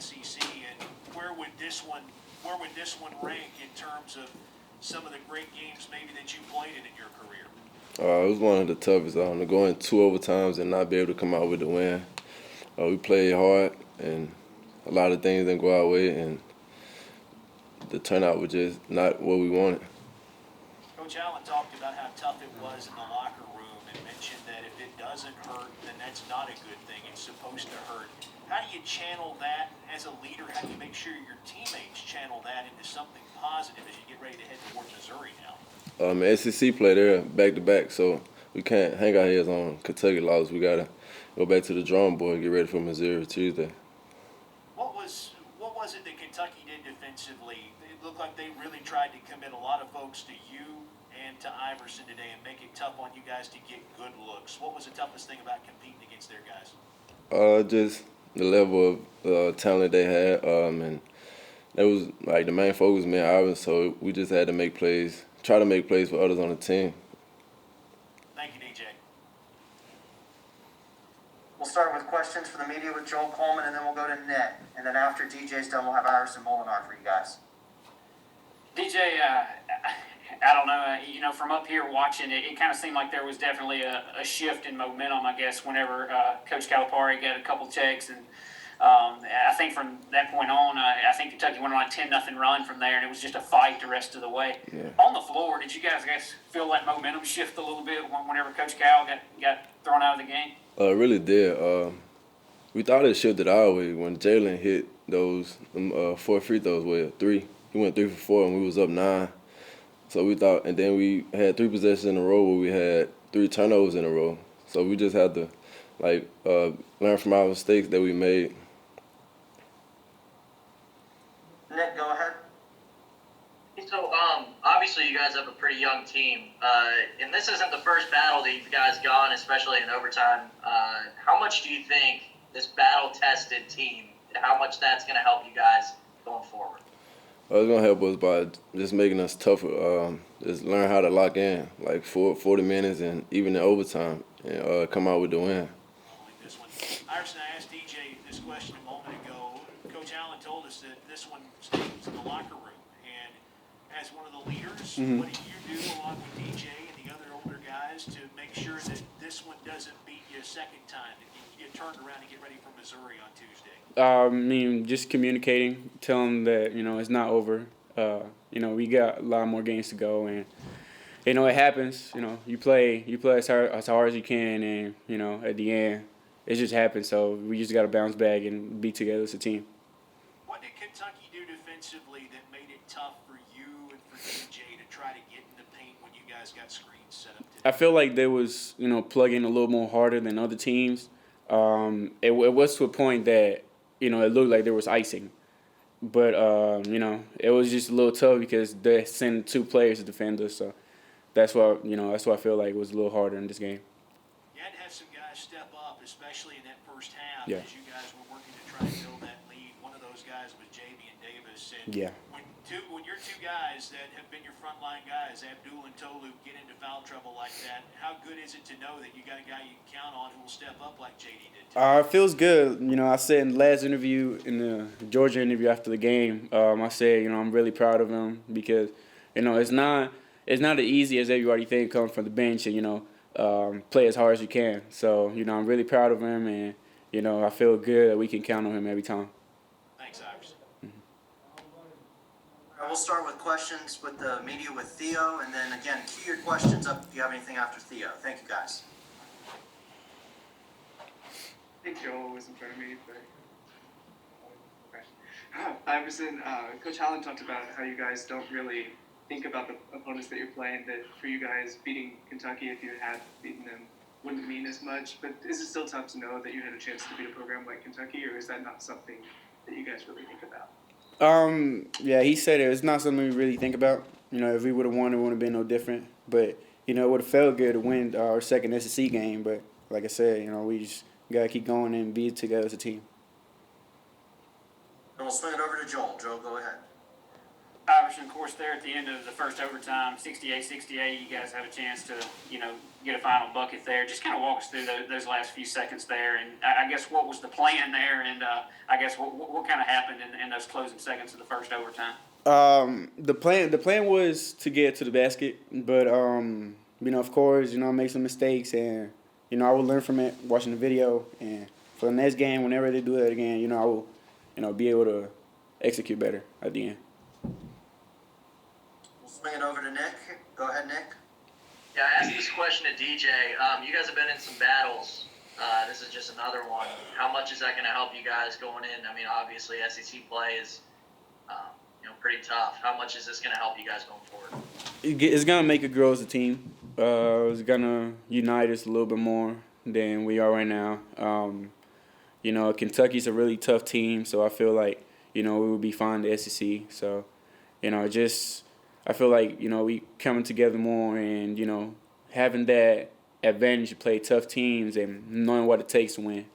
SEC, and where would this one rank in terms of some of the great games maybe that you played in your career? It was one of the toughest. To go in 2 overtimes and not be able to come out with the win. We played hard, and a lot of things didn't go our way, and the turnout was just not what we wanted. Coach Allen talked about how tough it was in the locker room and mentioned that if it doesn't hurt, then that's not a good thing. It's supposed to hurt. How do you channel that as a leader? How do you make sure your teammates channel that into something positive as you get ready to head toward Missouri now? SEC play there back-to-back, so we can't hang our heads on Kentucky loss. We got to go back to the drawing board and get ready for Missouri Tuesday. What was it that Kentucky did defensively? It looked like they really tried to commit a lot of folks to you and to Iverson today and make it tough on you guys to get good looks. What was the toughest thing about competing against their guys? Just the level of talent they had, and that was like the main focus, me and Iverson. So we just had to make plays, try to make plays for others on the team. Thank you, DJ. We'll start with questions for the media with Joel Coleman, and then we'll go to Ned. And then after DJ's done, we'll have Iverson Molinar for you guys. DJ, I don't know, from up here watching it, it kind of seemed like there was definitely a shift in momentum, I guess, whenever Coach Calipari got a couple checks. And I think from that point on, I think Kentucky went on a 10-0 run from there, and it was just a fight the rest of the way. Yeah. On the floor, did you guys, feel that momentum shift a little bit whenever Coach Cal got thrown out of the game? It really did. We thought it shifted our way when Jalen hit those 4 free throws, well, 3. He went 3 for 4, and we was up 9. So we thought, and then we had 3 possessions in a row where we had 3 turnovers in a row. So we just had to, learn from our mistakes that we made. Nick, go ahead. So, obviously you guys have a pretty young team, and this isn't the first battle that you guys gone, especially in overtime. How much do you think this battle-tested team, how much that's going to help you guys going forward? It's going to help us by just making us tougher, just learn how to lock in, like 40 minutes and even in overtime, and come out with the win. This one. Iverson, I asked DJ this question a moment ago. Coach Allen told us that this one stays in the locker room. And as one of the leaders, what do you do along with DJ and the other older guys to make sure that this one doesn't beat you a second time, that you get turned around and get ready for Missouri on Tuesday? Just communicating, tell them that, it's not over. We got a lot more games to go, and, it happens. You play as hard as you can, and, at the end, it just happens. So we just got to bounce back and be together as a team. What did Kentucky do defensively that made it tough for you and for DJ to try to get in the paint when you guys got screens set up today? I feel like they was, plugging a little more harder than other teams. It was to a point that, it looked like there was icing. But, it was just a little tough because they sent 2 players to defend us. So that's why I feel like it was a little harder in this game. You had to have some guys step up, especially in that first half, Yeah. as you guys were working to try and build that lead. One of those guys was Javian Davis. And Yeah. when your 2 guys that have been your frontline guys, Abdul and Tolu, get into foul trouble like that, how good is it to know that you got a guy you can count on who will step up like JD did today? It feels good. I said in the last interview, in the Georgia interview after the game, I said, I'm really proud of him because, it's not as easy as everybody think coming from the bench and, play as hard as you can. So, I'm really proud of him and, I feel good that we can count on him every time. Thanks, Iverson. All right, we'll start with questions with the media with Theo, and then again, key your questions up if you have anything after Theo. Thank you, guys. I think Joel was in front of me, but Iverson, Coach Allen talked about how you guys don't really think about the opponents that you're playing, that for you guys beating Kentucky, if you had beaten them, wouldn't mean as much. But is it still tough to know that you had a chance to beat a program like Kentucky, or is that not something that you guys really think about? Yeah, he said it's not something we really think about. If we would have won, it wouldn't have been no different. But, it would have felt good to win our second SEC game. But like I said, we just got to keep going and be together as a team. And we'll swing it over to Joel. Joel, go ahead. Iverson, of course, there at the end of the first overtime, 68-68, you guys have a chance to, get a final bucket there. Just kind of walk us through those last few seconds there, and I guess what was the plan there, and I guess what kind of happened in those closing seconds of the first overtime. The plan was to get to the basket, but of course, I made some mistakes, and I will learn from it watching the video, and for the next game, whenever they do that again, I will, be able to execute better at the end. We'll swing it over to Nick. Go ahead, Nick. Yeah, I asked this question to DJ. You guys have been in some battles. This is just another one. How much is that going to help you guys going in? I mean, obviously, SEC play is, pretty tough. How much is this going to help you guys going forward? It's going to make it grow as a team. It's going to unite us a little bit more than we are right now. Kentucky's a really tough team, so I feel like, we will be fine in the SEC. So, I feel like, we coming together more and, having that advantage to play tough teams and knowing what it takes to win.